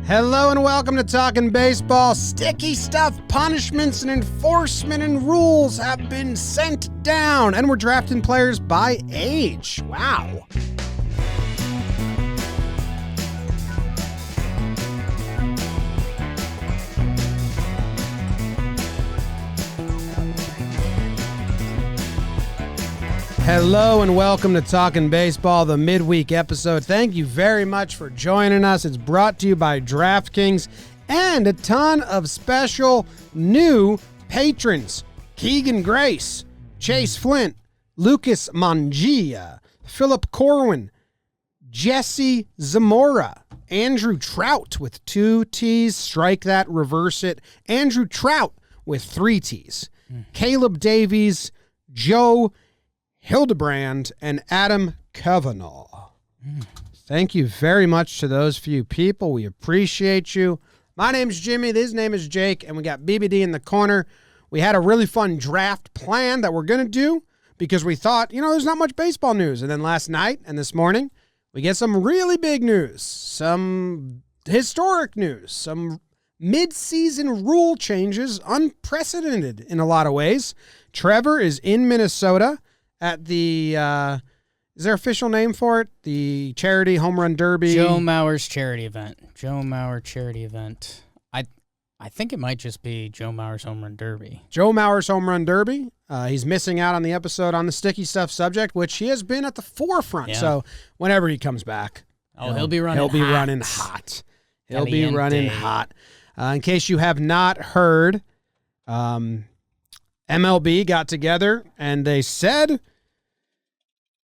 Hello and welcome to Talkin' Baseball. Sticky stuff, punishments, and enforcement and rules have been sent down, and we're drafting players by age. Wow. Hello and welcome to Talkin' Baseball, the midweek episode. Thank you very much for joining us. It's brought to you by DraftKings and a ton of special new patrons. Keegan Grace, Chase Flint, Lucas Mangia, Philip Corwin, Jesse Zamora, Andrew Trout with 2 T's, strike that, reverse it, Andrew Trout with 3 T's, Caleb Davies, Joe Hildebrand, and Adam Kavanaugh. Thank you very much to those few people. We appreciate you. My name's Jimmy. His name is Jake, and we got BBD in the corner. We had a really fun draft plan that we're going to do because we thought, there's not much baseball news. And then last night and this morning, we get some really big news, some historic news, some mid-season rule changes, unprecedented in a lot of ways. Trevor is in Minnesota at the, is there an official name for it? The charity home run derby? Joe Mauer's charity event. Joe Mauer charity event. I think it might just be Joe Mauer's home run derby. Joe Mauer's home run derby. He's missing out on the episode on the sticky stuff subject, which he has been at the forefront. Yeah. So whenever he comes back, he'll be running hot. He'll be running hot. In case you have not heard, MLB got together and they said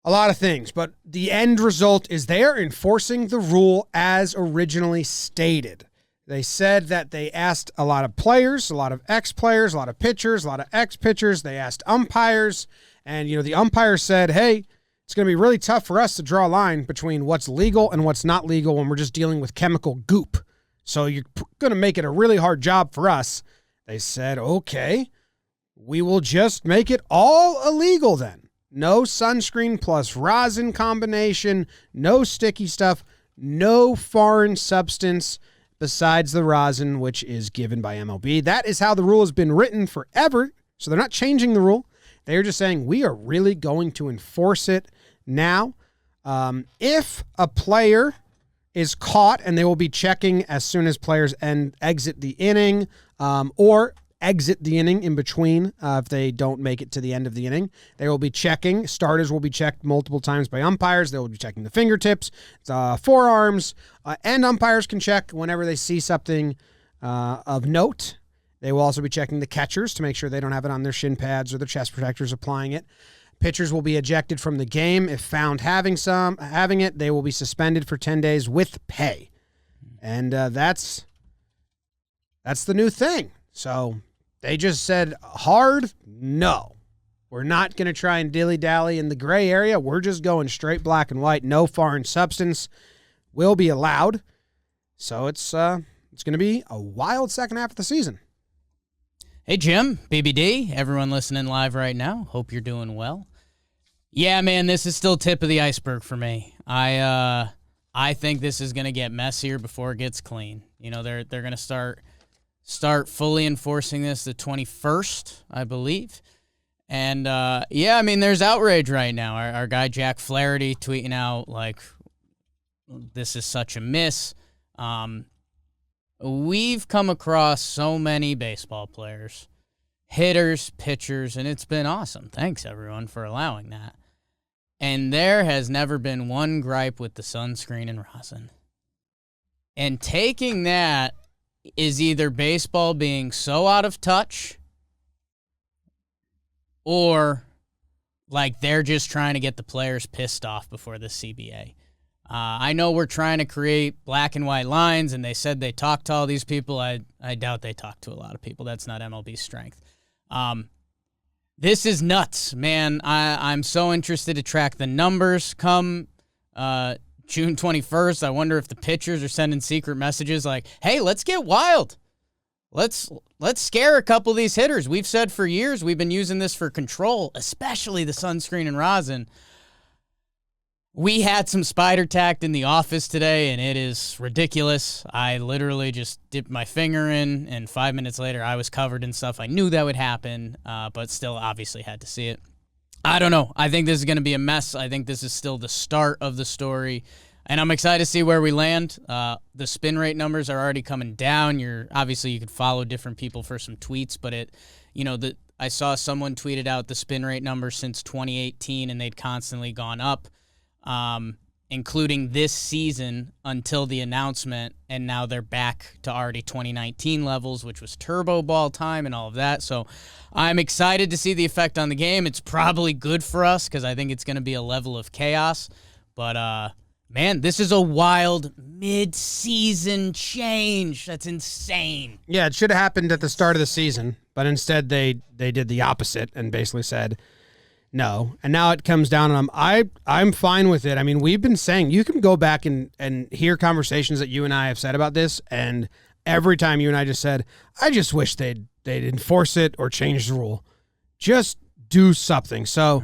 a lot of things, but the end result is they are enforcing the rule as originally stated. They said that they asked a lot of players, a lot of ex-players, a lot of pitchers, a lot of ex-pitchers. They asked umpires, and the umpires said, hey, it's going to be really tough for us to draw a line between what's legal and what's not legal when we're just dealing with chemical goop. So you're going to make it a really hard job for us. They said, okay, we will just make it all illegal then. No sunscreen plus rosin combination, no sticky stuff, no foreign substance besides the rosin, which is given by MLB. That is how the rule has been written forever, so they're not changing the rule. They're just saying we are really going to enforce it now. If a player is caught, and they will be checking as soon as players exit the inning, or exit the inning in between if they don't make it to the end of the inning. They will be checking. Starters will be checked multiple times by umpires. They will be checking the fingertips, forearms, and umpires can check whenever they see something of note. They will also be checking the catchers to make sure they don't have it on their shin pads or their chest protectors applying it. Pitchers will be ejected from the game. If found having it, they will be suspended for 10 days with pay. And that's the new thing. So they just said hard, no. We're not going to try and dilly-dally in the gray area. We're just going straight black and white. No foreign substance will be allowed. So it's going to be a wild second half of the season. Hey, Jim, BBD, everyone listening live right now. Hope you're doing well. Yeah, man, this is still tip of the iceberg for me. I think this is going to get messier before it gets clean. They're going to start fully enforcing this the 21st, I believe. And, there's outrage right now. Our guy Jack Flaherty tweeting out, this is such a miss. We've come across so many baseball players, hitters, pitchers, and it's been awesome. Thanks, everyone, for allowing that. And there has never been one gripe with the sunscreen and rosin. And taking that is either baseball being so out of touch or they're just trying to get the players pissed off before the CBA. I know we're trying to create black and white lines, and they said they talked to all these people. I doubt they talked to a lot of people. That's not MLB's strength. This is nuts, man. I'm so interested to track the numbers come June 21st. I wonder if the pitchers are sending secret messages like, hey, let's get wild. Let's scare a couple of these hitters. We've said for years we've been using this for control, especially the sunscreen and rosin. We had some spider tack in the office today, and it is ridiculous. I literally just dipped my finger in, and 5 minutes later, I was covered in stuff. I knew that would happen, but still obviously had to see it. I don't know. I think this is going to be a mess. I think this is still the start of the story, and I'm excited to see where we land. The spin rate numbers are already coming down. Obviously, you could follow different people for some tweets, but I saw someone tweeted out the spin rate numbers since 2018, and they'd constantly gone up. Including this season until the announcement, and now they're back to already 2019 levels, which was turbo ball time and all of that. So I'm excited to see the effect on the game. It's probably good for us because I think it's going to be a level of chaos. But, man, this is a wild mid-season change. That's insane. Yeah, it should have happened at the start of the season, but instead they did the opposite and basically said no. And now it comes down on them. I'm fine with it. I mean, we've been saying, you can go back and hear conversations that you and I have said about this, and every time you and I just said, I just wish they'd enforce it or change the rule. Just do something. So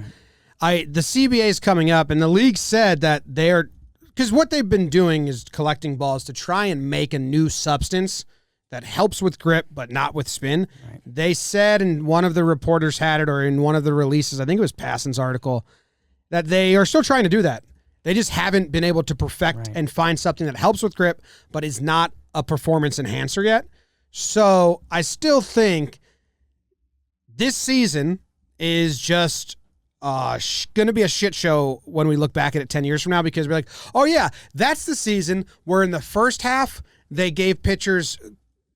the CBA is coming up, and the league said that because what they've been doing is collecting balls to try and make a new substance that helps with grip but not with spin. Right. They said, and one of the reporters had it, or in one of the releases, I think it was Passon's article, that they are still trying to do that. They just haven't been able to perfect and find something that helps with grip but is not a performance enhancer yet. So I still think this season is just going to be a shit show when we look back at it 10 years from now, because we're like, oh yeah, that's the season where in the first half they gave pitchers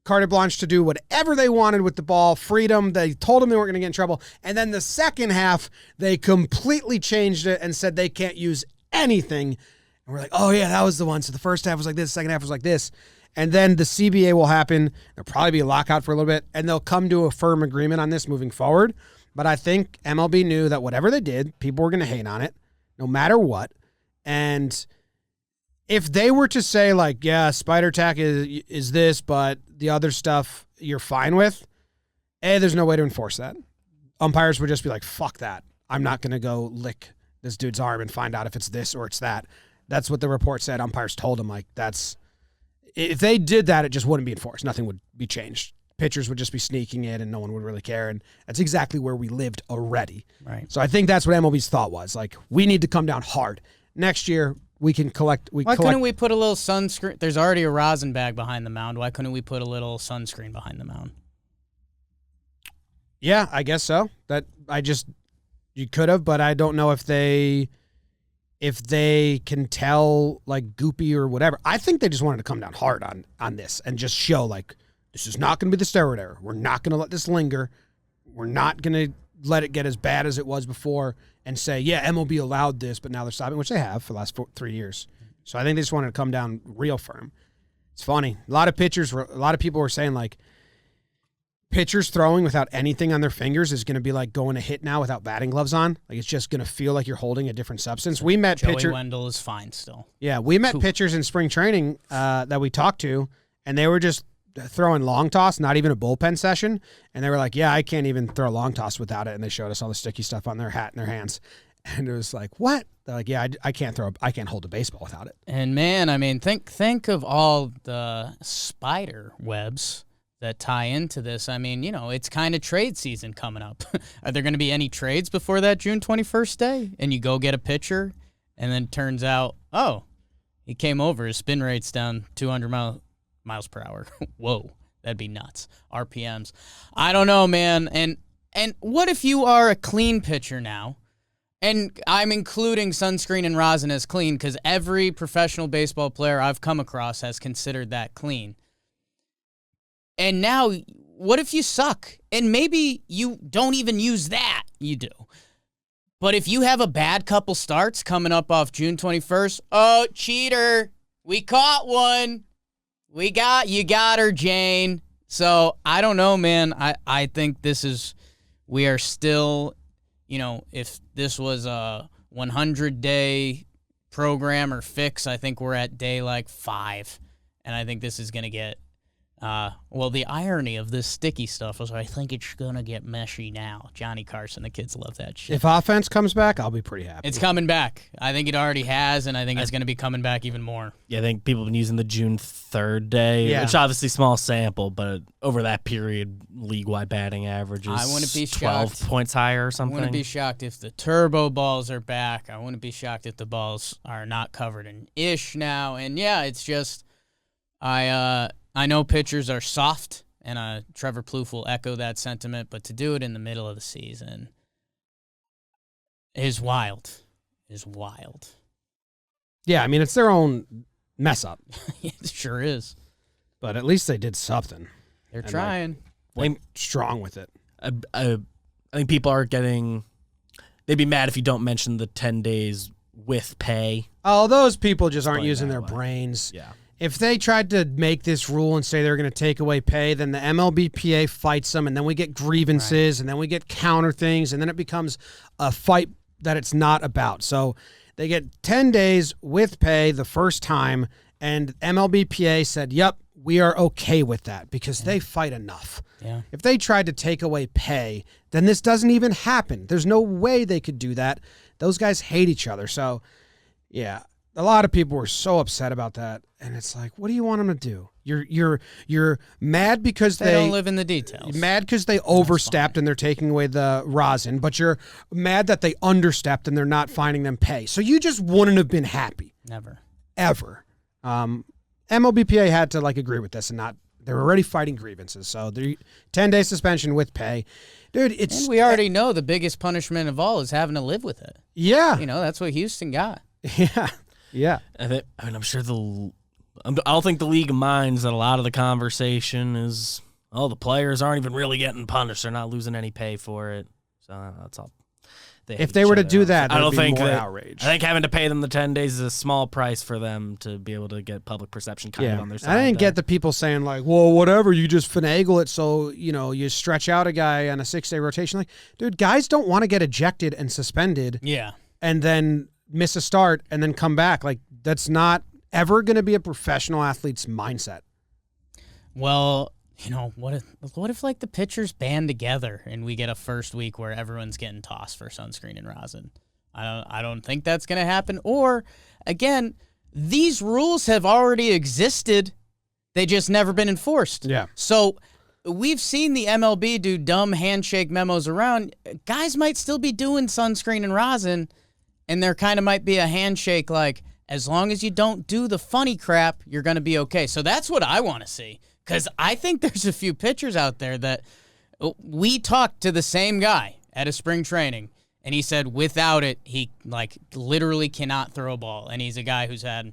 carte blanche to do whatever they wanted with the ball, freedom. They told them they weren't going to get in trouble. And then the second half, they completely changed it and said they can't use anything. And we're like, oh yeah, that was the one. So the first half was like this, the second half was like this. And then the CBA will happen. There'll probably be a lockout for a little bit, and they'll come to a firm agreement on this moving forward. But I think MLB knew that whatever they did, people were going to hate on it, no matter what. And if they were to say, like, yeah, spider tack is this, but the other stuff you're fine with, there's no way to enforce that. Umpires would just be like, fuck that. I'm not going to go lick this dude's arm and find out if it's this or it's that. That's what the report said. Umpires told him, like, if they did that, it just wouldn't be enforced. Nothing would be changed. Pitchers would just be sneaking it, and no one would really care. And that's exactly where we lived already. Right. So I think that's what MLB's thought was. Like, we need to come down hard. Next year, we can collect. Why couldn't we put a little sunscreen? There's already a rosin bag behind the mound. Why couldn't we put a little sunscreen behind the mound? Yeah, I guess so. You could have, but I don't know if they can tell, like, goopy or whatever. I think they just wanted to come down hard on this and just show, like, this is not going to be the steroid era. We're not going to let this linger. We're not going to let it get as bad as it was before and say, yeah, MLB allowed this, but now they're stopping, which they have for the last 3 years. So I think they just wanted to come down real firm. It's funny. A lot of people were saying, like, pitchers throwing without anything on their fingers is going to be like going to hit now without batting gloves on. Like, it's just going to feel like you're holding a different substance. We met Joey Wendell is fine still. Yeah, we met pitchers in spring training that we talked to, and they were just throwing long toss, not even a bullpen session. And they were like, yeah, I can't even throw a long toss without it. And they showed us all the sticky stuff on their hat and their hands. And it was like, what? They're like, yeah, I can't hold a baseball without it. And man, I mean, think of all the spider webs that tie into this. I mean, it's kind of trade season coming up. Are there going to be any trades before that June 21st day? And you go get a pitcher, and then it turns out, oh, he came over, his spin rate's down 200 miles per hour. Whoa, that'd be nuts. RPMs. I don't know, man. And what if you are a clean pitcher now? And I'm including sunscreen and rosin as clean because every professional baseball player I've come across has considered that clean. And now, what if you suck? And maybe you don't even use that. You do. But if you have a bad couple starts coming up off June 21st, oh, cheater, we caught one. You got her, Jane. So I don't know, man. I think we are still, if this was a 100-day program or fix, I think we're at day like 5. And I think this is going to get Well, the irony of this sticky stuff was I think it's going to get meshy now. Johnny Carson, the kids love that shit. If offense comes back, I'll be pretty happy. It's coming back. I think it already has, and I think it's going to be coming back even more. Yeah, I think people have been using the June 3rd day, which obviously small sample, but over that period, league-wide batting average is I wouldn't be 12 shocked. points higher or something. I wouldn't be shocked if the turbo balls are back. I wouldn't be shocked if the balls are not covered in ish now. And, yeah, it's just I know pitchers are soft, and Trevor Plouffe will echo that sentiment, but to do it in the middle of the season is wild. Is wild. Yeah, I mean, it's their own mess up. It sure is. But at least they did something. They're trying. Went strong with it. I think people are getting – they'd be mad if you don't mention the 10 days with pay. Oh, those people just aren't Explain using that their way. brains. Yeah. If they tried to make this rule and say they're going to take away pay, then the MLBPA fights them, and then we get grievances, and then we get counter things, and then it becomes a fight that it's not about. So they get 10 days with pay the first time, and MLBPA said, yep, we are okay with that because they fight enough. Yeah. If they tried to take away pay, then this doesn't even happen. There's no way they could do that. Those guys hate each other. So, yeah. A lot of people were so upset about that, and it's like, what do you want them to do? You're mad because They don't live in the details. mad because they overstepped and they're taking away the rosin, but you're mad that they understepped and they're not finding them pay. So you just wouldn't have been happy Never. ever. MLBPA had to agree with this and not. They're already fighting grievances, so the 10-day suspension with pay, dude. It's And we already know the biggest punishment of all is having to live with it. yeah, That's what Houston got. yeah. Yeah. I'm sure I don't think the league minds that a lot of the conversation is, the players aren't even really getting punished. They're not losing any pay for it. So that's all. If they were to do that, I don't think more that, outrage. I think having to pay them the 10 days is a small price for them to be able to get public perception kind of on their side. I didn't get the people saying well, whatever, you just finagle it so, you stretch out a guy on a 6-day rotation. Dude, guys don't want to get ejected and suspended. Yeah. And then miss a start and then come back. That's not ever going to be a professional athlete's mindset. Well, what if the pitchers band together and we get a first week where everyone's getting tossed for sunscreen and rosin? I don't think that's going to happen. Or again, these rules have already existed. They just never been enforced. Yeah. So we've seen the MLB do dumb handshake memos around. Guys might still be doing sunscreen and rosin, and there kind of might be a handshake as long as you don't do the funny crap, you're going to be okay. So that's what I want to see. Because I think there's a few pitchers out there that we talked to the same guy at a spring training, and he said without it, he literally cannot throw a ball. And he's a guy who's had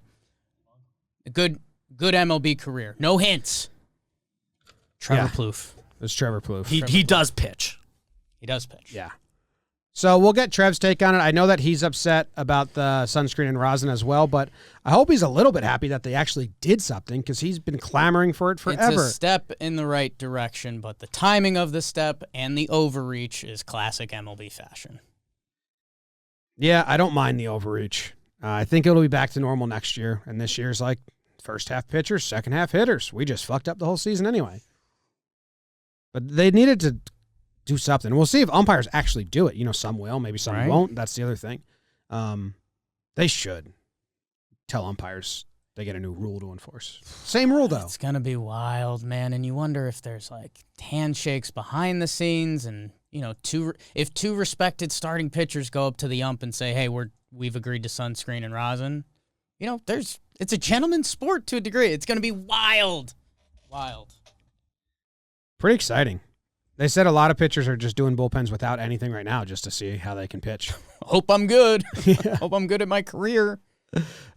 a good MLB career. No hints. Trevor Plouffe. It's Trevor Plouffe. He does pitch. He does pitch. Yeah. So we'll get Trev's take on it. I know that he's upset about the sunscreen and rosin as well, but I hope he's a little bit happy that they actually did something because he's been clamoring for it forever. It's a step in the right direction, but the timing of the step and the overreach is classic MLB fashion. Yeah, I don't mind the overreach. I think it'll be back to normal next year, and this year's first half pitchers, second half hitters. We just fucked up the whole season anyway. But they needed to do something. We'll see if umpires actually do it. Some will, maybe some won't. That's the other thing. They should tell umpires they get a new rule to enforce. Same rule, though. It's going to be wild, man. And you wonder if there's handshakes behind the scenes and, if two respected starting pitchers go up to the ump and say, hey, we've agreed to sunscreen and rosin, it's a gentleman's sport to a degree. It's going to be wild. Wild. Pretty exciting. They said a lot of pitchers are just doing bullpens without anything right now just to see how they can pitch. Hope I'm good. Hope I'm good at my career.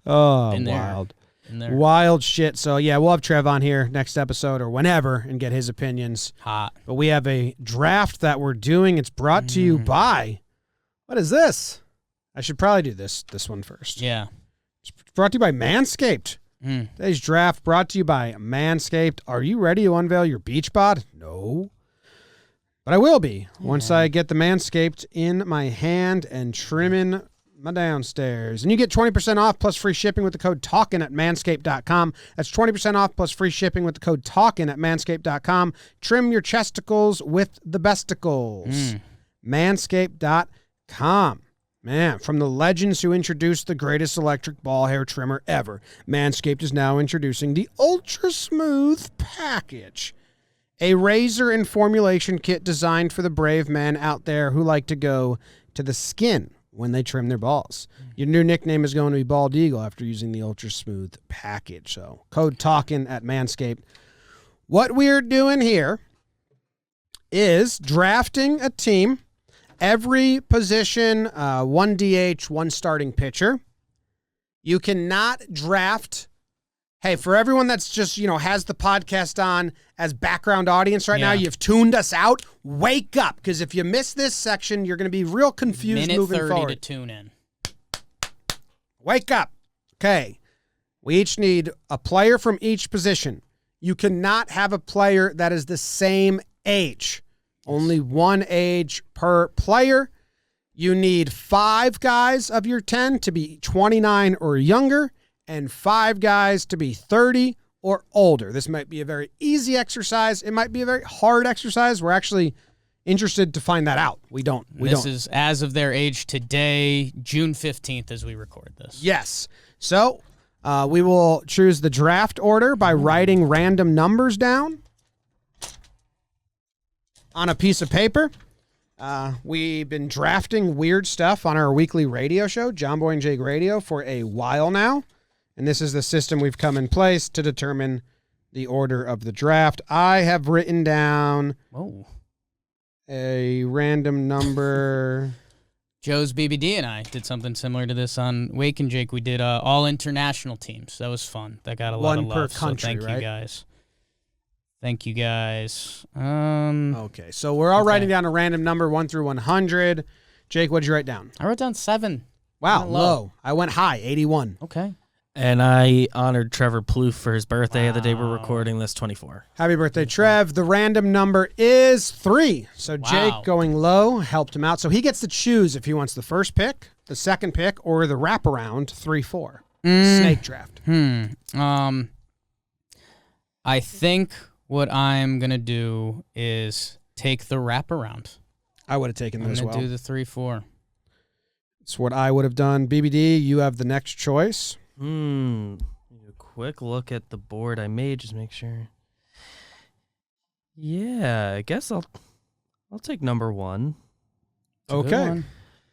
Oh, Been there. wild. Been there. Wild shit. So, yeah, we'll have Trev on here next episode or whenever and get his opinions. Hot. But we have a draft that we're doing. It's brought to you by, what is this? I should probably do this one first. Yeah. It's brought to you by Manscaped. Today's draft brought to you by Manscaped. Are you ready to unveil your beach bod? No. But I will be once I get the Manscaped in my hand and trimming my downstairs. And you get 20% off plus free shipping with the code Talkin at manscaped.com. That's 20% off plus free shipping with the code Talkin at manscaped.com. Trim your chesticles with the besticles. Manscaped.com. Man, from the legends who introduced the greatest electric ball hair trimmer ever, Manscaped is now introducing the Ultra Smooth Package, a razor and formulation kit designed for the brave men out there who like to go to the skin when they trim their balls. Your new nickname is going to be Bald Eagle after using the Ultra Smooth Package. So, code Talkin at Manscaped. What we're doing here is drafting a team. Every position, one DH, one starting pitcher. You cannot draft. Hey, for everyone that's just, has the podcast on as background audience right now, you've tuned us out. Wake up, because if you miss this section, you're going to be real confused moving forward. Minute 30 to tune in. Wake up. Okay. We each need a player from each position. You cannot have a player that is the same age. Only one age per player. You need 5 guys of your 10 to be 29 or younger, and 5 guys to be 30 or older. This might be a very easy exercise. It might be a very hard exercise. We're actually interested to find that out. This is as of their age today, June 15th, as we record this. Yes. So we will choose the draft order by writing random numbers down on a piece of paper. We've been drafting weird stuff on our weekly radio show, JOMBOY and Jake Radio, for a while now. And this is the system we've come in place to determine the order of the draft. I have written down a random number. Joe's BBD and I did something similar to this on Wake and Jake. We did all international teams. That was fun. That got a lot of love. One per country, so thank right? you guys. Thank you guys. Okay, so we're all writing down a random number 1 through 100. Jake, what did you write down? I wrote down 7. Wow, low. I went high, 81. Okay. And I honored Trevor Plouffe for his birthday the day we're recording this, 24. Happy birthday, Trev. The random number is 3. So Jake going low helped him out. So he gets to choose if he wants the first pick, the second pick, or the wraparound 3-4. Snake draft. I think what I'm going to do is take the wraparound. I would have taken that as well. I'm going to do the 3-4. It's what I would have done. BBD, you have the next choice. A quick look at the board I made, just make sure. Yeah, I guess I'll take number 1. Okay.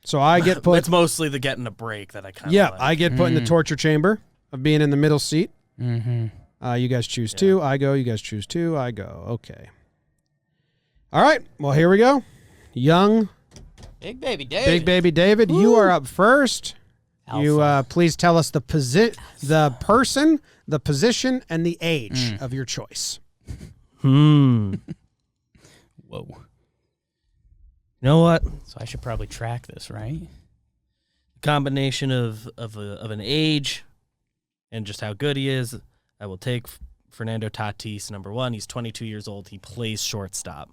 So I get put. It's mostly the getting a break that I kind of like. I get put in the torture chamber of being in the middle seat. Mm-hmm. You guys choose 2. I go. You guys choose 2. I go. Okay. All right. Well, here we go. Young. Big Baby David. Woo. You are up first. Alpha. You please tell us the person, the position, and the age of your choice. Whoa. You know what? So I should probably track this, right? Combination of an age and just how good he is. I will take Fernando Tatis, number 1. He's 22 years old. He plays shortstop.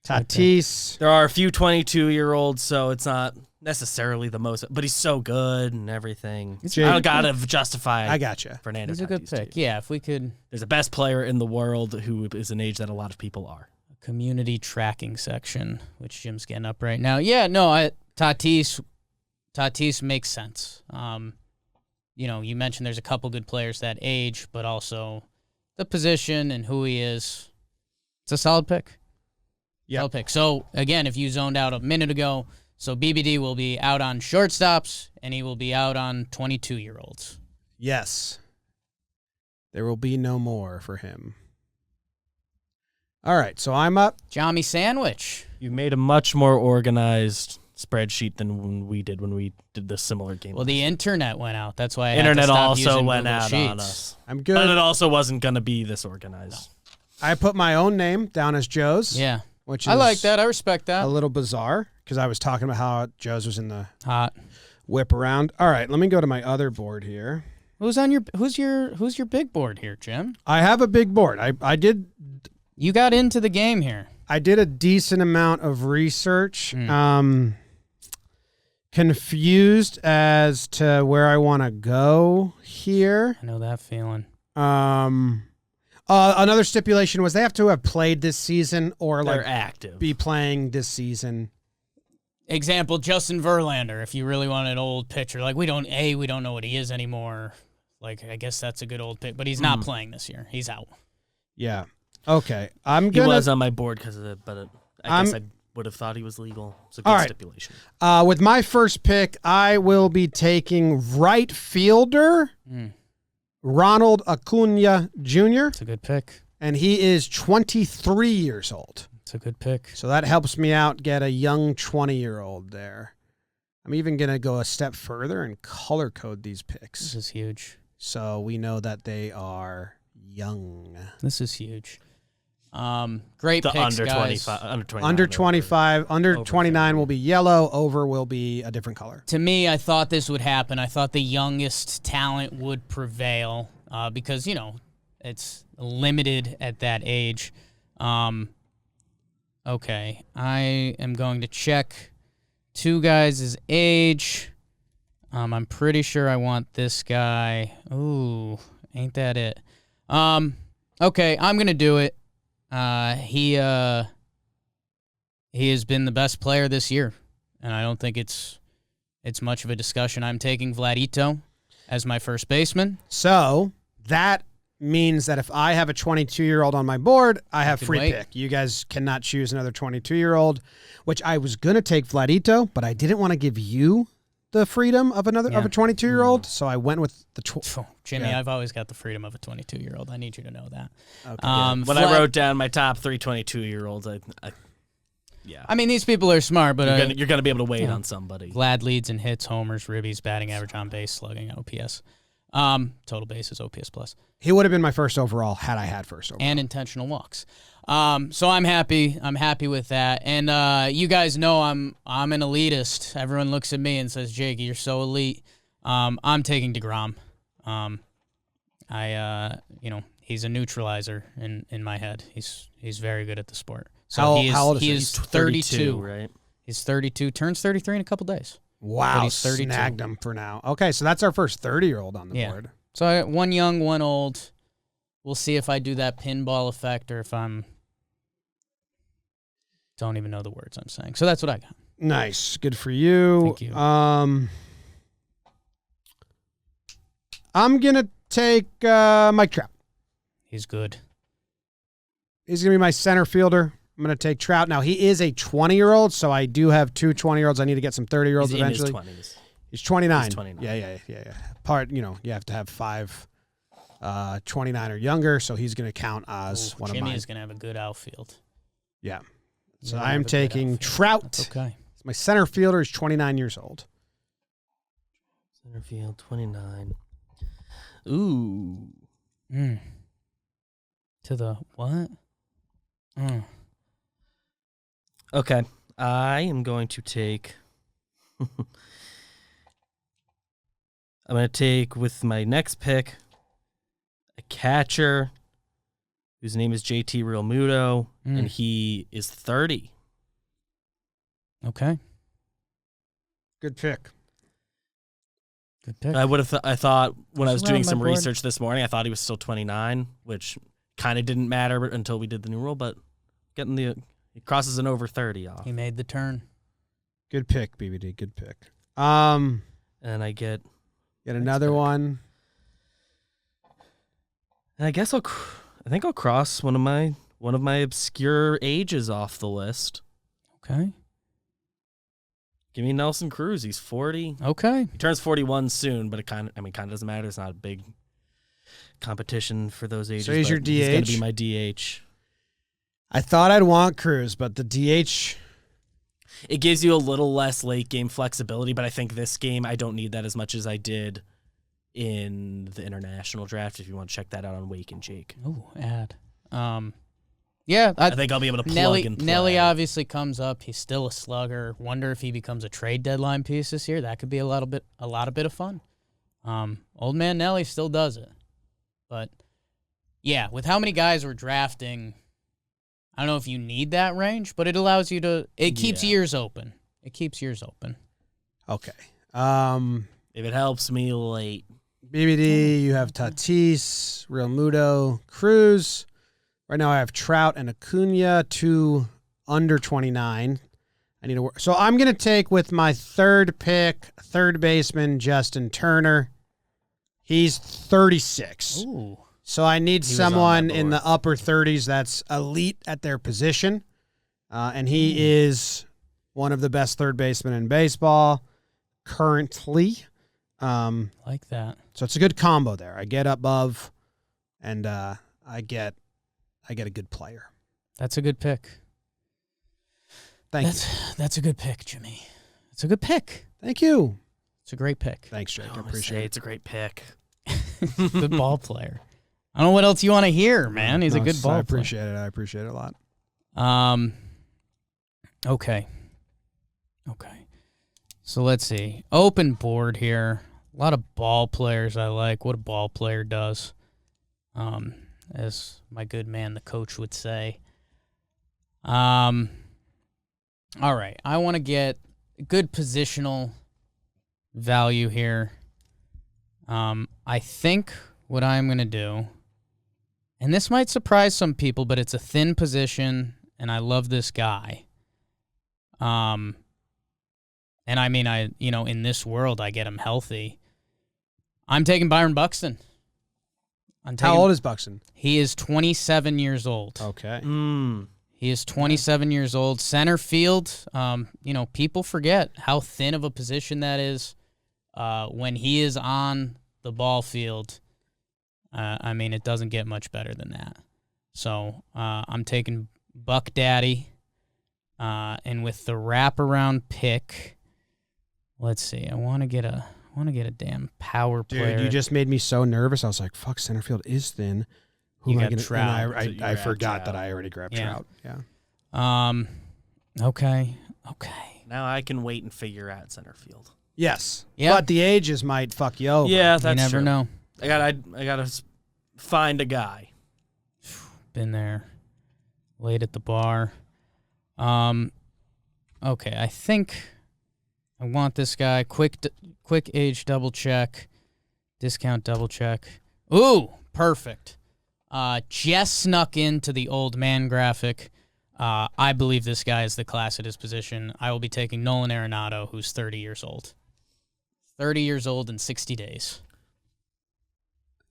Tatis. There are a few 22-year-olds, so it's not necessarily the most, but he's so good and everything. I gotta justify. I gotcha. Fernando. He's a good pick. Too. Yeah, if we could. There's the best player in the world who is an age that a lot of people are. Community tracking section, which Jim's getting up right now. Yeah, no, Tatis makes sense. You mentioned there's a couple good players that age, but also the position and who he is. It's a solid pick. Yeah. Solid pick. So again, if you zoned out a minute ago, so BBD will be out on shortstops and he will be out on 22-year-olds. Yes. There will be no more for him. All right, so I'm up. Johnny Sandwich. You made a much more organized spreadsheet than we did when we did the similar game. Well, the internet went out. That's why I internet had to stop also using went Google out Sheets. on us. I'm good. But it also wasn't going to be this organized. No. I put my own name down as Joe's. Yeah. Which I like is that. I respect that. a little bizarre because I was talking about how Joe's was in the Hot. whip around. All right, let me go to my other board here. Who's your big board here, Jim? I have a big board. I did You got into the game here. I did a decent amount of research. confused as to where I want to go here. I know that feeling. Another stipulation was they have to have played this season or They're like active. be playing this season. Example, Justin Verlander, if you really want an old pitcher. Like, we don't know what he is anymore. Like, I guess that's a good old pick, but he's not playing this year. He's out. Yeah. Okay. He was on my board because of it, but I guess I would have thought he was legal. It's a good stipulation. With my first pick, I will be taking right fielder Ronald Acuna Jr. It's a good pick. And he is 23 years old. It's a good pick. So that helps me out get a young 20-year-old there. I'm even going to go a step further and color code these picks. This is huge. So we know that they are young. This is huge. Great picks, under guys. 25, under 29. Under 25, under over 29 30. will be yellow, over will be a different color. To me, I thought this would happen. I thought the youngest talent would prevail because, it's limited at that age. Okay, I am going to check two guys' age. I'm pretty sure I want this guy. Ooh, ain't that it? Okay, I'm going to do it. He has been the best player this year, and I don't think it's much of a discussion. I'm taking Vladito as my first baseman. So that means that if I have a 22-year-old on my board, I have free pick. You guys cannot choose another 22-year-old, which I was going to take Vladito, but I didn't want to give you the freedom of a 22-year-old, so I went with the Jimmy, I've always got the freedom of a 22-year-old. I need you to know that. Okay. When I wrote down my top 3 22-year-olds, I mean, these people are smart, but you're gonna be able to wait on somebody. Vlad leads in hits, homers, ribbies, batting average, on base, slugging, OPS. Total bases, OPS plus. He would have been my first overall had I had first overall. And intentional walks. So I'm happy. I'm happy with that. And you guys know I'm an elitist. Everyone looks at me and says, "Jake, you're so elite." I'm taking DeGrom. He's a neutralizer in my head. He's very good at the sport. So how old is he? He is 32, right? He's 32. Turns 33 in a couple days. Wow, But he's 32. snagged him for now. Okay, so that's our first 30-year-old on the board. So I got one young, one old. We'll see if I do that pinball effect or if don't even know the words I'm saying. So that's what I got. Nice. Good for you. Thank you. I'm going to take Mike Trout. He's good. He's going to be my center fielder. I'm going to take Trout. Now, he is a 20-year-old, so I do have 2 20-year-olds. I need to get some 30-year-olds He's eventually. in his 20s. He's 29. He's 29. Yeah. You have to have 5 29 or younger, so he's going to count as one of mine. Jimmy is going to have a good outfield. Yeah. So Yeah, I'm taking Trout. That's okay. My center fielder is 29 years old. Center field, 29. Ooh. To the what? Okay. I am going to take... I'm going to take, with my next pick, a catcher whose name is JT Realmuto, and he is 30. Okay. Good pick. Good pick. I thought when I was Around doing my some board. research this morning, I thought he was still 29, which kind of didn't matter until we did the new rule, but he crosses an over 30 off. He made the turn. Good pick, BBD. Good pick. And I get Another one. And I guess I think I'll cross one of my obscure ages off the list. Okay. Give me Nelson Cruz. He's 40. Okay. He turns 41 soon, but it kind of doesn't matter. It's not a big competition for those ages. So he's your DH? He's going to be my DH. I thought I'd want Cruz, but the DH... It gives you a little less late game flexibility, but I think this game I don't need that as much as I did in the international draft. If you want to check that out on Wake and Jake. Ooh, ad. Yeah, I think I'll be able to plug and play. Nelly obviously comes up. He's still a slugger. Wonder if he becomes a trade deadline piece this year. That could be a lot of fun. Old man Nelly still does it, but yeah, with how many guys we're drafting, I don't know if you need that range, but it allows you to. It keeps years open. It keeps years open. Okay. If it helps me late. BBD, you have Tatis, Real Muto, Cruz. Right now I have Trout and Acuna, 2 under 29. I need to work. So I'm going to take with my third pick, third baseman, Justin Turner. He's 36. Ooh. So I need was on someone my in board. the upper 30s that's elite at their position. And he is one of the best third basemen in baseball currently. Like that. So it's a good combo there. I get above, and I get a good player. That's a good pick. Thank you. That's a good pick, Jimmy. It's a good pick. Thank you. It's a great pick. Thanks, Jake. I I appreciate it. It's a great pick. Good ball player. I don't know what else you want to hear, man. He's a good ball I player. appreciate it. I appreciate it a lot. Okay. So let's see. Open board here. A lot of ball players I like. What a ball player does. As my good man, the coach, would say. All right. I want to get good positional value here. I think what I'm going to do, and this might surprise some people, but it's a thin position, and I love this guy. And I mean, in this world, I get him healthy. I'm taking Byron Buxton. How old is Buxton? He is 27 years old. Okay. He is 27 years old. Center field, people forget how thin of a position that is when he is on the ball field. It doesn't get much better than that. So I'm taking Buck Daddy. And with the wraparound pick, let's see. I want to get a damn power player. Dude, you just made me so nervous. I was like, fuck, center field is thin. Who You am I got gonna, Trout. and I forgot that I already grabbed Yeah. Trout. Yeah. Okay. Now I can wait and figure out center field. Yes. Yeah. But the ages might fuck you over. Yeah, You that's never true. know. I gotta find a guy. Been there. Late at the bar. Okay, I think I want this guy. Quick age double check. Discount double check. Ooh, perfect. Just snuck into the old man graphic. I believe this guy is the class at his position. I will be taking Nolan Arenado, who's 30 years old. 30 years old in 60 days.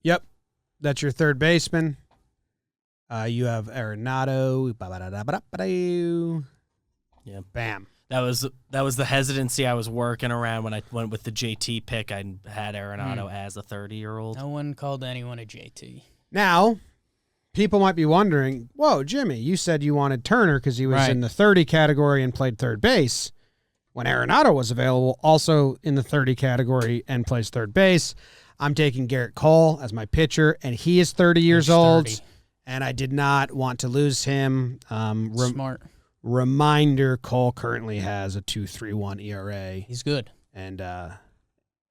Yep. That's your third baseman. You have Arenado. Yeah. Bam. That was the hesitancy I was working around when I went with the JT pick. I had Arenado as a 30-year-old. No one called anyone a JT. Now, people might be wondering, whoa, Jimmy, you said you wanted Turner because he was Right. in the 30 category and played third base. When Arenado was available, also in the 30 category and plays third base. I'm taking Garrett Cole as my pitcher, and he is 30 years He's old, 30. and I did not want to lose him. Smart. Reminder, Cole currently has a 2.31 ERA He's good. and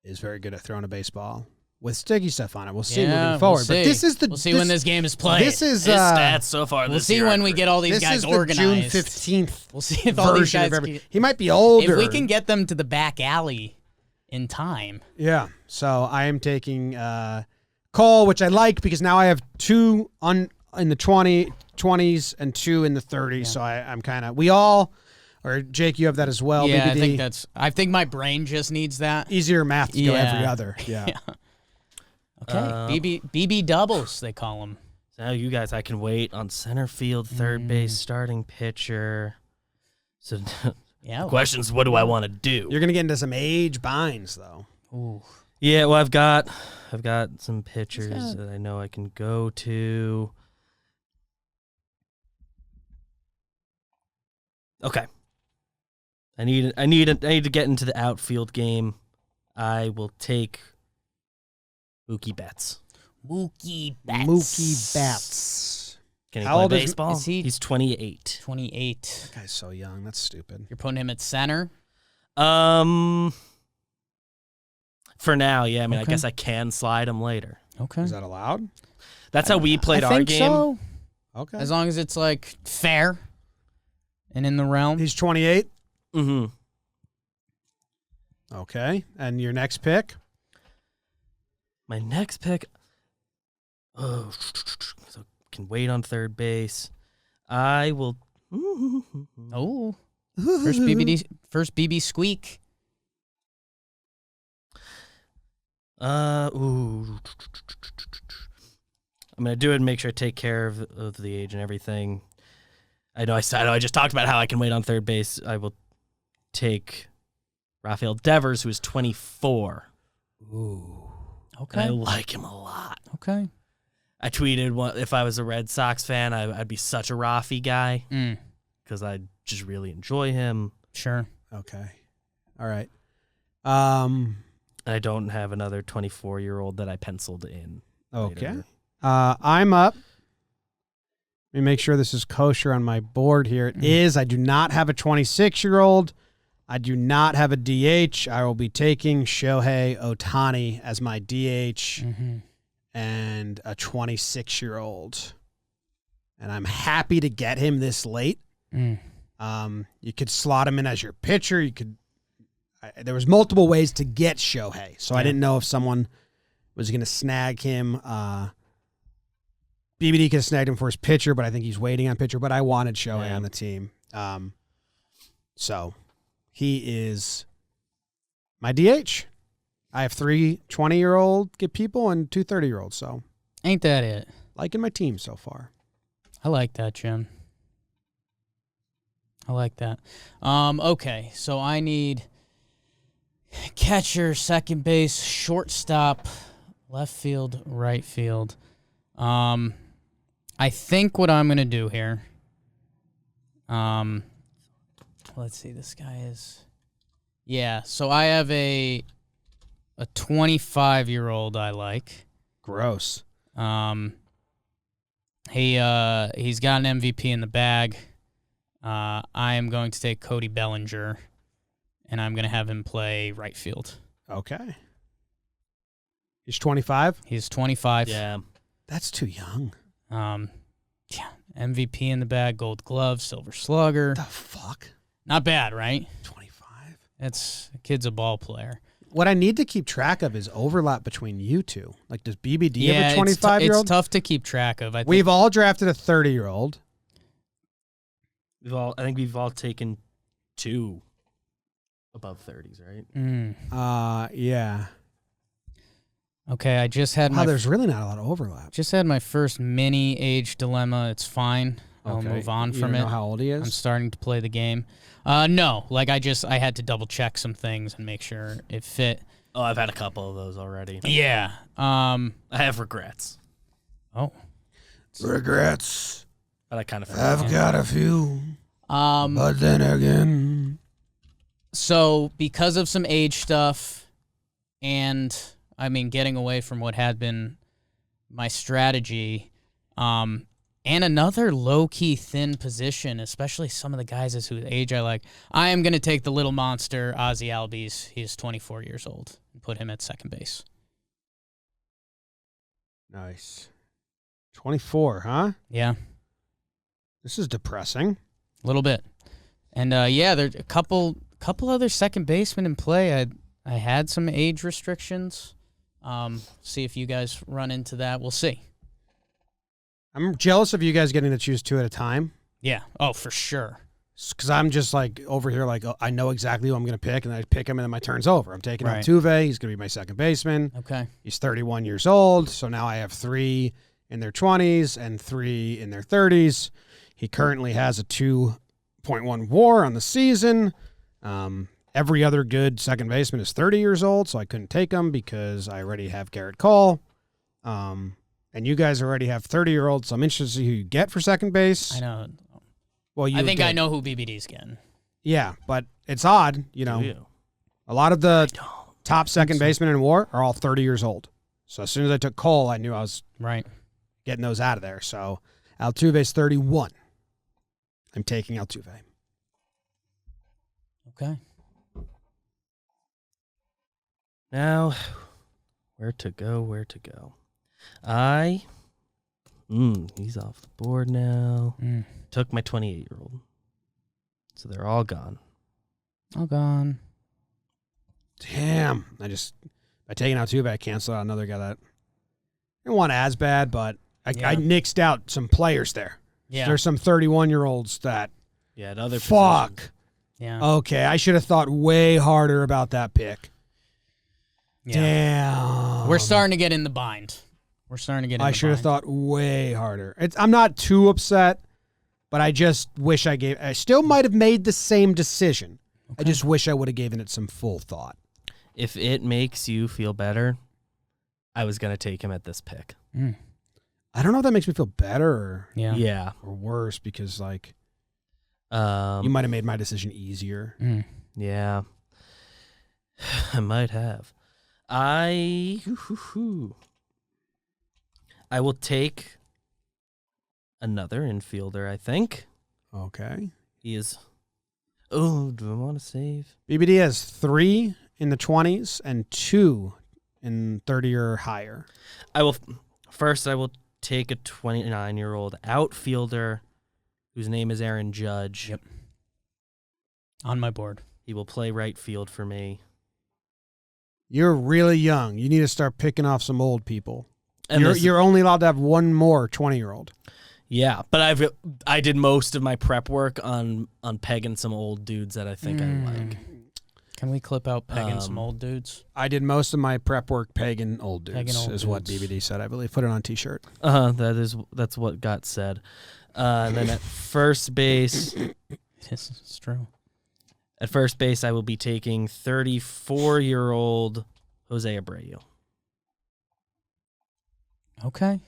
is very good at throwing a baseball with sticky stuff on it. We'll see Yeah, moving forward. we'll But see. this is the We'll see when this game is played. This is His stats so far We'll this see year when are we get all these this guys is the organized. June 15th We'll see if all these version guys of every. He might be older. if we can get them to the back alley in time. Yeah. So I am taking Cole, which I like because now I have two in the 20s and two in the 30s. Yeah. So I'm kind of or Jake, you have that as well. Yeah, BBD. I think my brain just needs that. Easier math to go every Yeah. other. Yeah. Okay, BB doubles they call them. So now you guys, I can wait on center field, third base, starting pitcher. So Yeah. the question's, what do I want to do? You're gonna get into some age binds though. Ooh. Yeah, well, I've got some pitchers got- that I know I can go to. Okay. I need to get into the outfield game. I will take Mookie Betts. Mookie Betts. Mookie Betts. Can he How play old is- baseball? is he- He's 28. 28. That guy's so young. That's stupid. You're putting him at center. For now, yeah. I mean, Okay. I guess I can slide him later. Okay. Is that allowed? That's how we played I our think game. so. Okay. As long as it's like fair and in the realm. He's 28. Mm-hmm. Okay. And your next pick? My next pick. Oh, so can wait on third base. I will. Oh, first BB squeak. Ooh. I'm gonna do it and make sure I take care of the age and everything. I know I just talked about how I can wait on third base. I will take Rafael Devers, who is 24. Ooh. Okay. And I like him a lot. Okay. I tweeted if I was a Red Sox fan, I'd be such a Rafi guy Mm. because I just really enjoy him. Sure. Okay. All right. And I don't have another 24-year-old that I penciled in. Okay. Later. I'm up. Let me make sure this is kosher on my board here. It is. I do not have a 26-year-old. I do not have a DH. I will be taking Shohei Ohtani as my DH and a 26-year-old. And I'm happy to get him this late. You could slot him in as your pitcher. There was multiple ways to get Shohei, so I didn't know if someone was going to snag him. BBD could have snagged him for his pitcher, but I think he's waiting on pitcher. But I wanted Shohei on the team. So he is my DH. I have 3 20-year-old people and 2 30-year-olds. So Ain't that it? liking my team so far. I like that, Jim. I like that. Okay, so I need catcher, second base, shortstop, left field, right field. I think what I'm going to do here, let's see, this guy is, so I have a 25-year-old I like. Gross. He's got an MVP in the bag. I am going to take Cody Bellinger, and I'm going to have him play right field. Okay. He's 25? He's 25. Yeah. That's too young. MVP in the bag, Gold Glove, Silver Slugger. The fuck? Not bad, right? 25. The kid's a ball player. What I need to keep track of is overlap between you two. Like, does BBD have a it's 25-year-old? It's tough to keep track of. We've all drafted a 30-year-old. I think we've all taken 2 above 30s, right? Yeah. Okay, I just had there's really not a lot of overlap. Just had my first mini age dilemma. It's fine. I'll move on from You it. know how old he is? I'm starting to play the game. No, like I had to double check some things and make sure it fit. Oh, I've had a couple of those already. Yeah. I have regrets. Oh. Regrets. But I kind of I've got a few. But then again. So because of some age stuff and getting away from what had been my strategy, and another low-key thin position, especially some of the guys whose age I like, I am going to take the little monster, Ozzy Albies. He's 24 years old, and put him at second base. Nice. 24, huh? Yeah. This is depressing. A little bit. And, there's a couple other second basemen in play. I had some age restrictions. See if you guys run into that. We'll see. I'm jealous of you guys getting to choose 2 at a time. Yeah. Oh, for sure. Because I'm just like over here, like, I know exactly who I'm going to pick, and I pick him, and then my turn's over. I'm taking Right. Altuve. He's going to be my second baseman. Okay. He's 31 years old, so now I have 3 in their 20s and 3 in their 30s. He currently has a 2.1 WAR on the season. Every other good second baseman is 30 years old, so I couldn't take him because I already have Garrett Cole. And you guys already have 30-year-olds, so I'm interested to see who you get for second base. I know. Well, I think I know who BBD's getting. Yeah, but it's odd, A lot of the top second basemen in WAR are all 30 years old. So as soon as I took Cole, I knew I was getting those out of there. So Altuve's 31. I'm taking Altuve. Okay. Now, where to go? He's off the board now. Took my 28-year-old. So they're all gone. All gone. Damn. By taking out two, I canceled out another guy that I didn't want as bad, but I nixed out some players there. Yeah. There's some 31-year-olds that. Yeah, at other fuck. positions. Yeah. Okay, I should have thought way harder about that pick. Yeah. Damn. We're starting to get in the bind. I should have thought way harder. I'm not too upset, but I just wish I still might have made the same decision. Okay. I just wish I would have given it some full thought. If it makes you feel better, I was going to take him at this pick. I don't know if that makes me feel better or worse because, like, you might have made my decision easier. Yeah. I might have. I will take another infielder, I think. Okay. He is... Oh, do I want to save? BBD has 3 in the 20s and 2 in 30 or higher. I will take a 29-year-old outfielder whose name is Aaron Judge. Yep. On my board. He will play right field for me. You're really young. You need to start picking off some old people. And you're only allowed to have one more 20-year-old. Yeah, but I did most of my prep work on pegging some old dudes that I think I like. Can we clip out pegging some old dudes? I did most of my prep work pegging old dudes, what BBD said, I believe. Put it on a T-shirt. That's what got said. And then at first base... It's true. At first base, I will be taking 34-year-old Jose Abreu. Okay.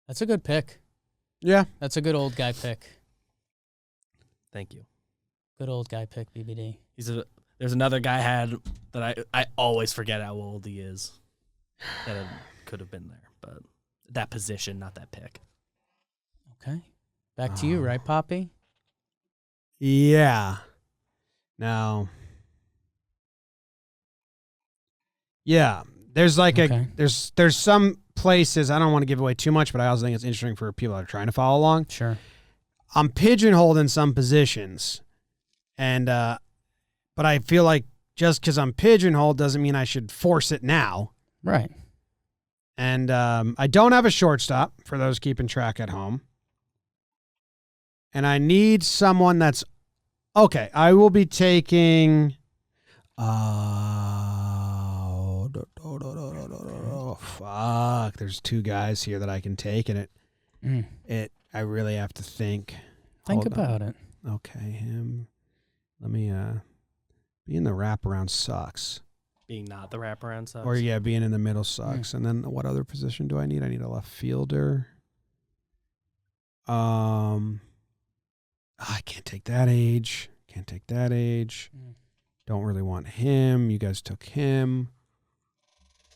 That's a good pick. Yeah. That's a good old guy pick. Thank you. Good old guy pick, BBD. There's another guy I had that I always forget how old he is. That could have been there, but that position, not that pick. Okay. Back to you, right, Poppy? Yeah. Now. Yeah. There's like there's some places, I don't want to give away too much, but I also think it's interesting for people that are trying to follow along. Sure. I'm pigeonholed in some positions. And but I feel like just because I'm pigeonholed doesn't mean I should force it now. Right. And I don't have a shortstop for those keeping track at home. And I need someone that's okay. I will be taking. Fuck! There's 2 guys here that I can take, and I really have to think. Think about it. Okay, him. Let me. Being the wraparound sucks. Being not the wraparound sucks. Or being in the middle sucks. And then what other position do I need? I need a left fielder. I can't take that age. Don't really want him. You guys took him.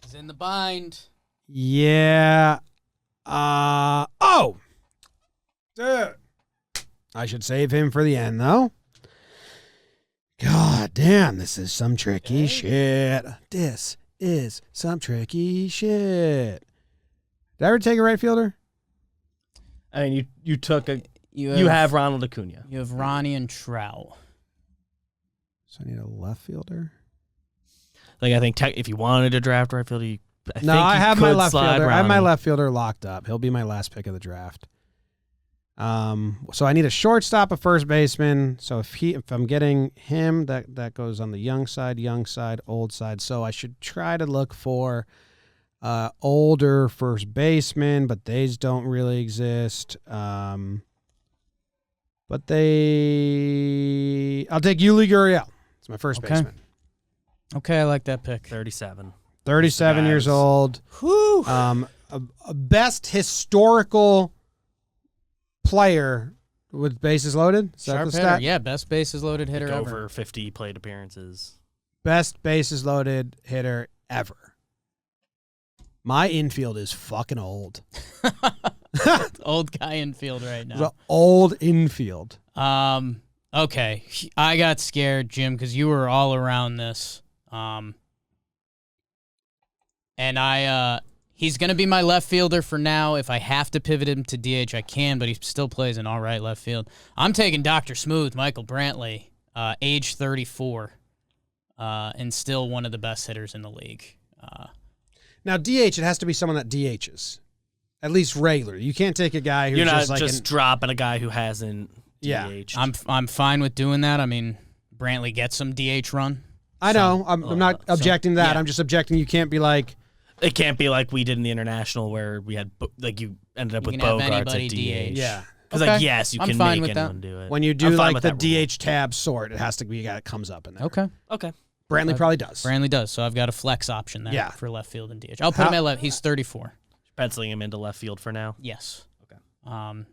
He's in the bind. Yeah. Dude. I should save him for the end, though. God damn, this is some tricky shit. This is some tricky shit. Did I ever take a right fielder? I mean, you took a... You have Ronald Acuna. You have Ronnie and Trout. So I need a left fielder? Like, I think if you wanted to draft right fielder, I have my left fielder. Ronnie. I have my left fielder locked up. He'll be my last pick of the draft. So I need a shortstop, a first baseman. So if I'm getting him, that goes on the young side, old side. So I should try to look for older first baseman, but these don't really exist. But I'll take Yuli Gurriel. It's my first baseman. Okay, I like that pick. 37 years old. Whew. A best historical player with bases loaded. Is that the stat? Yeah, best bases loaded hitter ever. Over 50 plate appearances. Best bases loaded hitter ever. My infield is fucking old. Old guy infield right now. The old infield. Okay. I got scared, Jim, because you were all around this. And he's going to be my left fielder for now. If I have to pivot him to DH, I can, but he still plays an all right left field. I'm taking Dr. Smooth, Michael Brantley, age 34. and still one of the best hitters in the league. Now, DH, it has to be someone that DHs, at least regular. You can't take a guy who's You're not just dropping a guy who hasn't Yeah. DH'd. I'm fine with doing that. I mean, Brantley gets some DH run. I know. I'm not objecting to that. yeah. I'm just objecting you can't be like, It can't be like we did in the international where we had you ended up You with can have Bogarts anybody at DH. DH. yeah. Because Okay. yes, you I'm can fine make with that. anyone do it. When you I'm do fine like with the that rule. DH tab sort, it has to be a guy that comes up in there. Okay. Okay. Brantley probably does. Brantley does. So I've got a flex option there Yeah. for left field and DH. I'll put him at left. He's 34. Penciling him into left field for now. Yes. Okay. And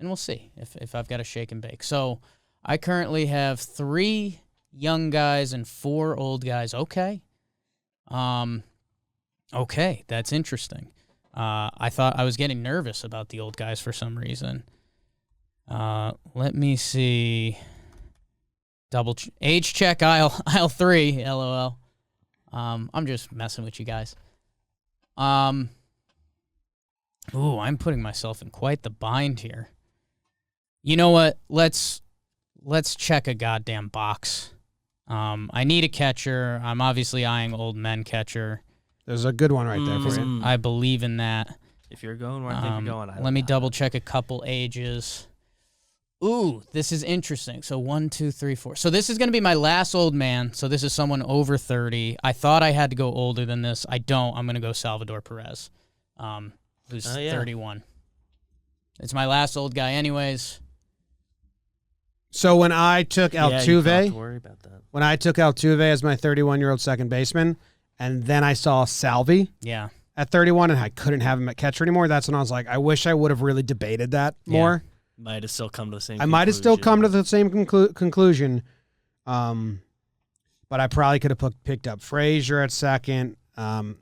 we'll see if I've got a shake and bake. So I currently have 3 young guys and 4 old guys. Okay. Okay, that's interesting. I thought I was getting nervous about the old guys for some reason. Let me see. Age check aisle 3. LOL. I'm just messing with you guys. Ooh, I'm putting myself in quite the bind here. You know what? Let's check a goddamn box. I need a catcher. I'm obviously eyeing old men catcher. There's a good one right there for you. I believe in that. If you're going where I think you're going, Let me double check a couple ages. Ooh, this is interesting. So 1, 2, 3, 4. So this is going to be my last old man. So this is someone over 30. I thought I had to go older than this. I don't. I'm going to go Salvador Perez, who's 31. It's my last old guy anyways. So when I took you don't have Altuve, to worry about that. when I took Altuve as my 31-year-old second baseman, and then I saw Salvi Yeah. at 31, and I couldn't have him at catcher anymore, that's when I was like, I wish I would have really debated that more. Might have still come to the same. I might have still come to the same conclusion, but I probably could have picked up Frazier at second.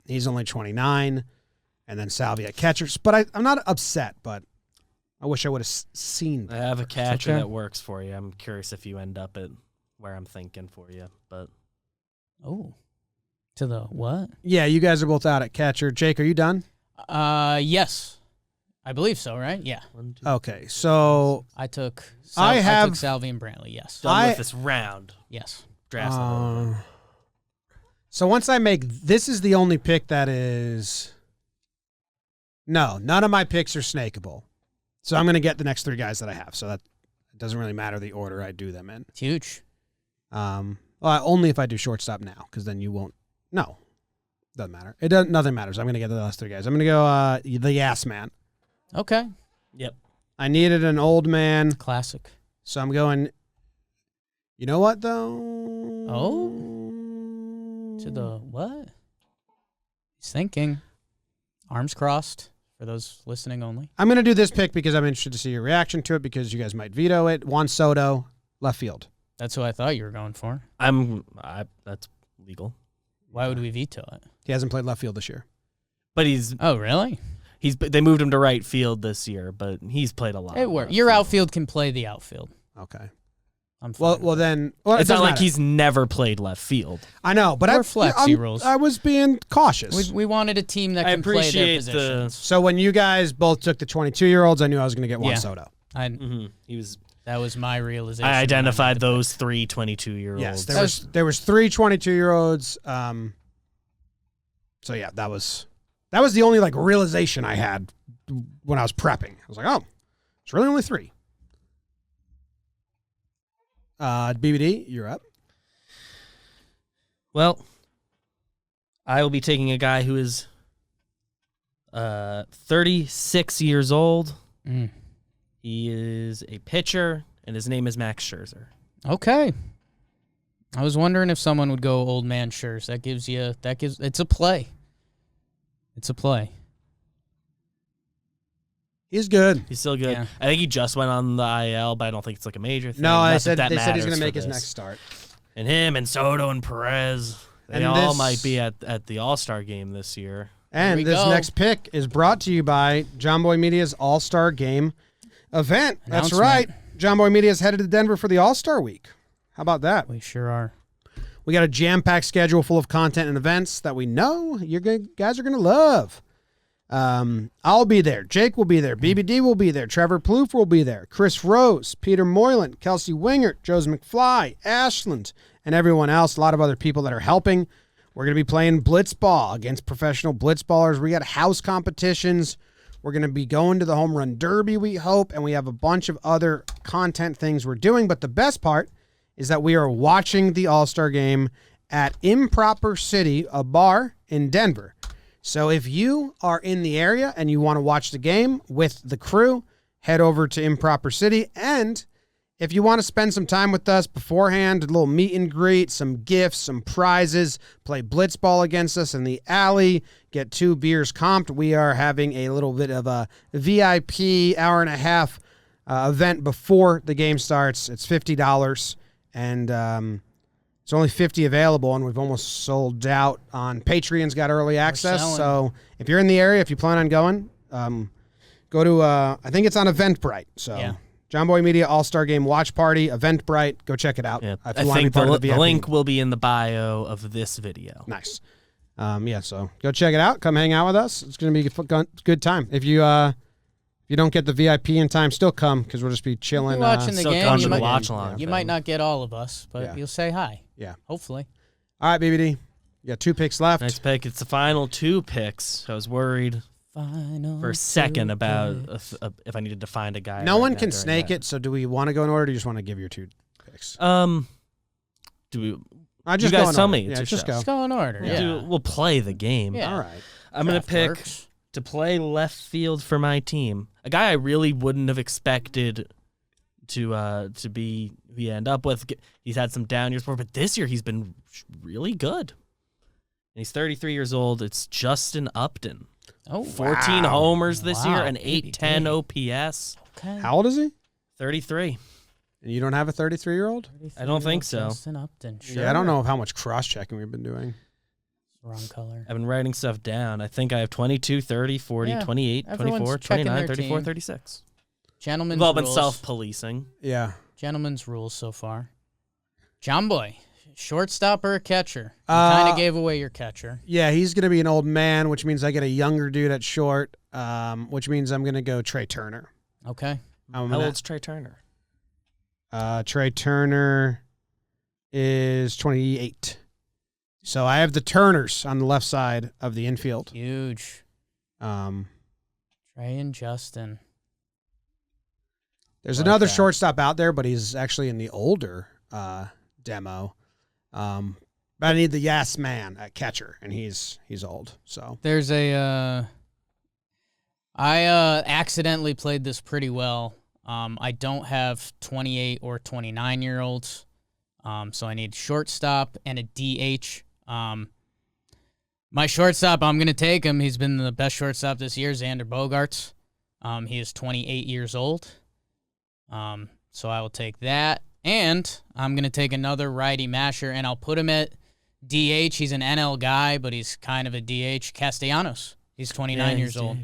He's only 29, and then Salvi at catchers. But I'm not upset, but I wish I would have seen I that. have a catcher okay. that works for you. I'm curious if you end up at where I'm thinking for you, but Oh. To the what? Yeah, you guys are both out at catcher. Jake, are you done? Yes. I believe so, right? Yeah. 1, 2, Okay, so I took I took Salvi and Brantley, yes. done with this round. Yes. Draft's not over. so once I make this is the only pick that is no, none of my picks are snakeable. So I'm going to get the next 3 guys that I have. So that it doesn't really matter the order I do them in. It's huge. Well, only if I do shortstop now, because then you won't. No, doesn't matter. It doesn't. Nothing matters. I'm going to get the last 3 guys. I'm going to go the Yes Man. Okay. Yep. I needed an old man, Classic. so I'm going. You know what though? To the what? He's thinking. Arms crossed for those listening only. I'm going to do this pick because I'm interested to see your reaction to it because you guys might veto it. Juan Soto, left field. That's who I thought you were going for. That's legal. Why would we veto it? He hasn't played left field this year. But Oh, really? they moved him to right field this year, but he's played a lot. It of works. left Your field. outfield can play the outfield. Okay. I'm fine. Well, then. Well, It's it not doesn't like matter. he's never played left field. I know, but Or flexi rules. I was being cautious. We wanted a team that I can play their appreciate positions. So when you guys both took the 22-year-olds, I knew I was going to get Juan Yeah. Soto. That was my realization. I when identified made the those 3 22-year-olds. Yes, there was 3 22-year-olds. So yeah, that was the only like realization I had when I was prepping. I was like, oh, it's really only 3. BBD, you're up. Well, I will be taking a guy who is 36 years old. pick. He is a pitcher, and his name is Max Scherzer. Okay. I was wondering if someone would go old man Scherzer. It's a play. It's a play. He's good. He's still good. Yeah. I think he just went on the IL, but I don't think it's like a major thing. No, Not they said that he's matters going to for make his this. next start. And him and Soto and Perez, they And all this- might be at the All-Star game this year. And we this go. next pick is brought to you by JOMBOY Media's All-Star Game event. That's Announcement. right. JOMBOY Media is headed to Denver for the All-Star Week. How about that? We sure are. We got a jam-packed schedule full of content and events that we know you guys are going to love. I'll be there. Jake will be there. BBD will be there. Trevor Plouffe will be there. Chris Rose, Peter Moylan, Kelsey Wingert, Joes McFly, Ashland, and everyone else. A lot of other people that are helping. We're going to be playing blitzball against professional blitzballers. We got house competitions. We're going to be going to the home run derby, we hope, and we have a bunch of other content things we're doing. But the best part is that we are watching the All-Star Game at Improper City, a bar in Denver. So if you are in the area and you want to watch the game with the crew, head over to Improper City. And if you want to spend some time with us beforehand, a little meet and greet, some gifts, some prizes, play blitzball against us in the alley, get 2 beers comped, we are having a little bit of a VIP hour-and-a-half event before the game starts. It's $50, and it's only 50 available, and we've almost sold out on Patreon's got early access. So if you're in the area, if you plan on going, go to, I think it's on Eventbrite. So yeah. JOMBOY Media All-Star Game Watch Party, Eventbrite. Go check it out. Yeah. I think the link will be in the bio of this video. Nice. So go check it out. Come hang out with us. It's going to be a good time. If you don't get the VIP in time, still come because we'll just be chilling. Watching the game. You might not get all of us, but you'll say hi. Yeah. Hopefully. All right, BBD. You got 2 picks left. Nice pick. It's the final 2 picks. I was worried for a second about if I needed to find a guy. No one can snake it, so do we want to go in order or do you just want to give your 2 picks? Do we... Just you guys tell me. Yeah, just go. Let's go in order. Yeah. We'll play the game. Yeah. All right. I'm going to pick to play left field for my team. A guy I really wouldn't have expected to be who he end up with. He's had some down years before, but this year he's been really good. And he's 33 years old. It's Justin Upton. Oh, 14 homers this year, an 810 OPS. Okay. How old is he? 33. And you don't have a 33-year-old? I don't think so. Justin Upton. Sure. Yeah, I don't know how much cross-checking we've been doing. Wrong color. I've been writing stuff down. I think I have 22, 30, 40, 28, 24, 29, 34, 36. Gentlemen's We've all been rules. Self-policing. Yeah. Gentlemen's rules so far. JOMBOY, shortstop or a catcher? You kind of gave away your catcher. Yeah, he's going to be an old man, which means I get a younger dude at short, which means I'm going to go Trey Turner. Okay. How old's Trey Turner? Trey Turner is 28. So I have the Turners on the left side of the infield. Huge. Trey and Justin. There's another shortstop out there, but he's actually in the older demo. But I need the yes man at catcher, and he's old. So there's I accidentally played this pretty well. I don't have 28 or 29-year-olds, so I need shortstop and a DH. My shortstop, I'm going to take him. He's been the best shortstop this year, Xander Bogaerts. He is 28 years old, so I will take that. And I'm going to take another righty masher, and I'll put him at DH. He's an NL guy, but he's kind of a DH. Castellanos. He's 29 years old.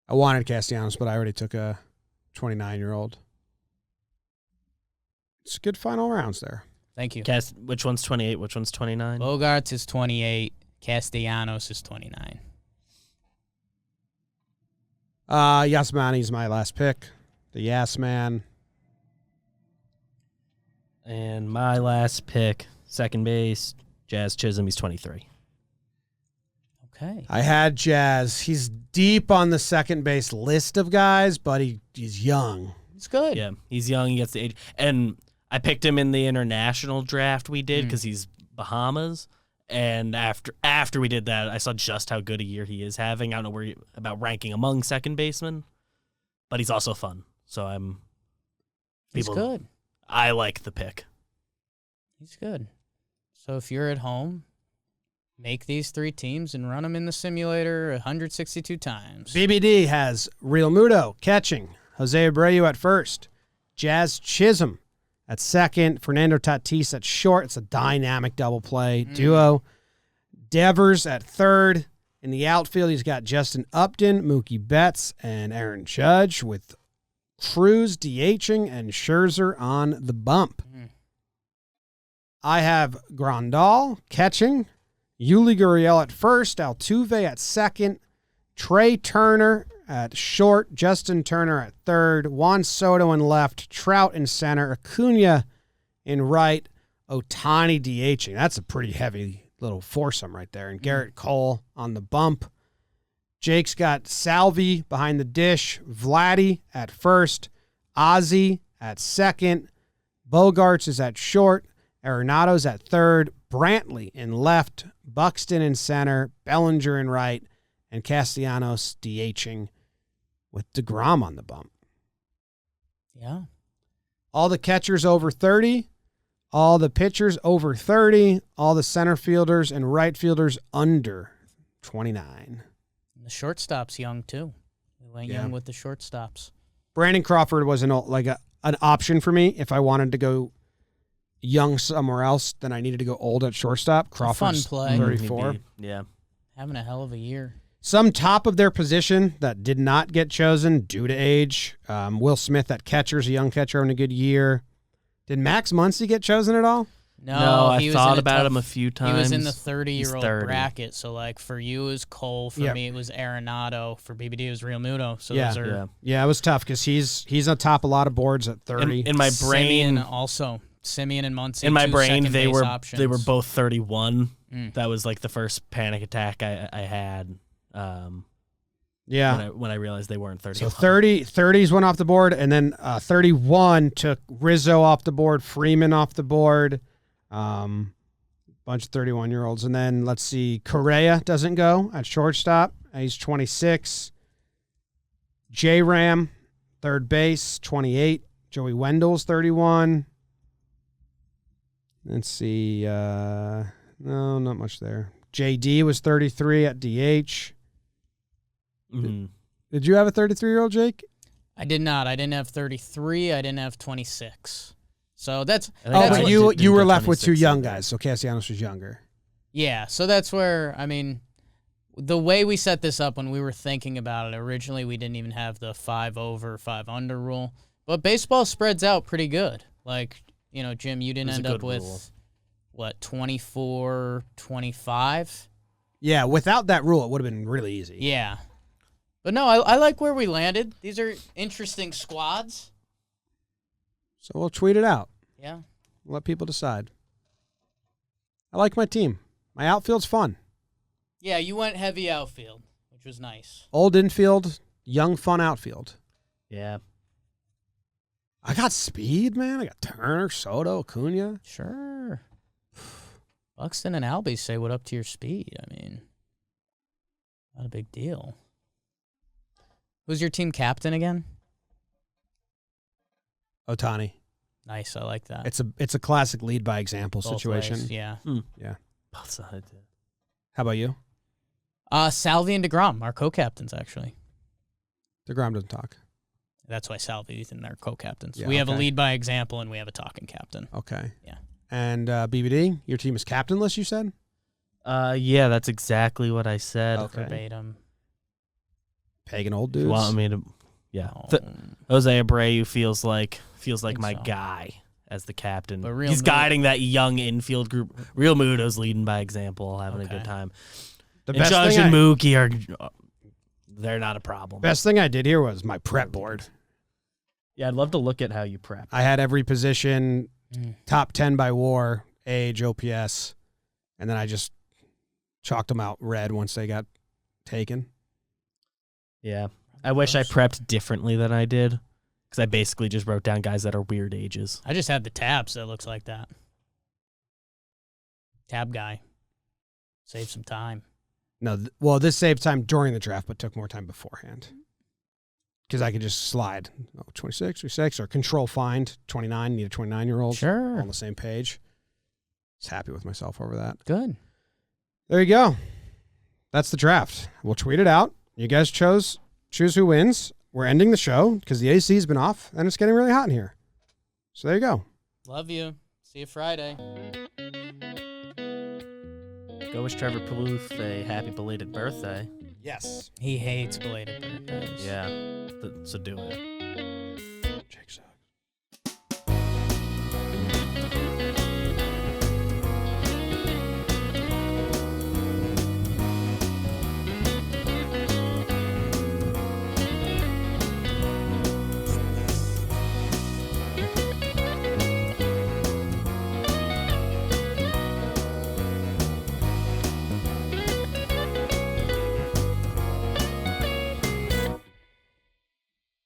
I wanted Castellanos, but I already took a 29-year-old. It's good final rounds there. Thank you. Which one's 28? Which one's 29? Bogaerts is 28. Castellanos is 29. Yasmani's my last pick. The Yes Man. And my last pick, second base, Jazz Chisholm. He's 23. Okay. I had Jazz. He's deep on the second base list of guys, but he's young. It's good. Yeah, he's young. He gets the age. And I picked him in the international draft we did because he's Bahamas. And after we did that, I saw just how good a year he is having. I don't know about ranking among second basemen, but he's also fun. So He's good. I like the pick. He's good. So if you're at home, make these 3 teams and run them in the simulator 162 times. BBD has Real Muto catching, Jose Abreu at first, Jazz Chisholm at second, Fernando Tatis at short. It's a dynamic double play duo. Devers at third. In the outfield, he's got Justin Upton, Mookie Betts, and Aaron Judge with Cruz DHing and Scherzer on the bump. I have Grandal catching, Yuli Gurriel at first, Altuve at second, Trey Turner at short, Justin Turner at third, Juan Soto in left, Trout in center, Acuna in right, Ohtani DHing. That's a pretty heavy little foursome right there. And Garrett Cole on the bump. Jake's got Salvi behind the dish, Vladdy at first, Ozzy at second, Bogarts is at short, Arenado's at third, Brantley in left, Buxton in center, Bellinger in right, and Castellanos DHing with DeGrom on the bump. Yeah. All the catchers over 30, all the pitchers over 30, all the center fielders and right fielders under 29. The shortstop's young, too. We went young with the shortstops. Brandon Crawford was an option for me. If I wanted to go young somewhere else, then I needed to go old at shortstop. Crawford's fun play. 34. Yeah. Having a hell of a year. Some top of their position that did not get chosen due to age. Will Smith at catcher is a young catcher having a good year. Did Max Muncy get chosen at all? No, I he was thought in about him a few times. He was in the He's 30-year-old 30. bracket. So, like, for you, it was Cole. For me, it was Arenado. For BBD, it was Real Muto. So those are... Yeah, it was tough because he's on top a lot of boards at 30. In my brain... Simeon also. Simeon and Muncy. In my brain, they were options. both 31. That was like the first panic attack I had. When I realized they weren't 31. So 30s went off the board, and then 31 took Rizzo off the board, Freeman off the board, bunch of 31-year-olds. And then let's see, Correa doesn't go at shortstop. He's 26. J-Ram, third base, 28. Joey Wendell's 31. Let's see. No, not much there. JD was 33 at DH. Mm-hmm. Did you have a 33-year-old, Jake? I did not. I didn't have 33. I didn't have 26. So that's... but you were left with two young guys, so Castellanos was younger. Yeah, so that's where, I mean, the way we set this up when we were thinking about it, originally we didn't even have the 5 over, 5 under rule. But baseball spreads out pretty good. Like, you know, Jim, you didn't end up with, rule. what, 24, 25? Yeah, without that rule, it would have been really easy. Yeah. But no, I like where we landed. These are interesting squads. So we'll tweet it out. Yeah. Let people decide. I like my team. My outfield's fun. Yeah, you went heavy outfield, which was nice. Old infield, young, fun outfield. Yeah. I got speed, man. I got Turner, Soto, Acuna. Sure. Buxton and Albie say what up to your speed. I mean, not a big deal. Who's your team captain again? Ohtani. Nice, I like that. It's a classic lead by example Both situation. ways, yeah. Yeah. Both sides. How about you? Salvi and DeGrom, our co-captains, actually. DeGrom doesn't talk. That's why Salvi's in their co-captains. Yeah, we have a okay. lead by example, and we have a talking captain. Okay. Yeah. And BBD, your team is captainless, you said? Yeah, that's exactly what I said. Okay. Verbatim. Pagan old If you dudes. want me to? Yeah. Oh. Jose Abreu feels like my so. guy as the captain. But Real He's Muto- guiding that young infield group. Real Muto's leading by example, having a Okay. good time. The And best Judge thing and Mookie are they're not a problem. Best thing I did here was my prep board. Yeah, I'd love to look at how you prep. I had every position top 10 by WAR, age, OPS, and then I just chalked them out red once they got taken. Yeah. I wish I prepped differently than I did because I basically just wrote down guys that are weird ages. I just had the tabs that looks like that. Tab guy. Save some time. No, well, this saved time during the draft, but took more time beforehand. Because I could just slide 26, 26, or control find 29, need a 29-year-old. Sure. All on the same page. Just happy with myself over that. Good. There you go. That's the draft. We'll tweet it out. You guys choose who wins. We're ending the show because the AC's been off, and it's getting really hot in here. So there you go. Love you. See you Friday. Go wish Trevor Plouffe a happy belated birthday. Yes. He hates belated birthdays. Yeah, so do it.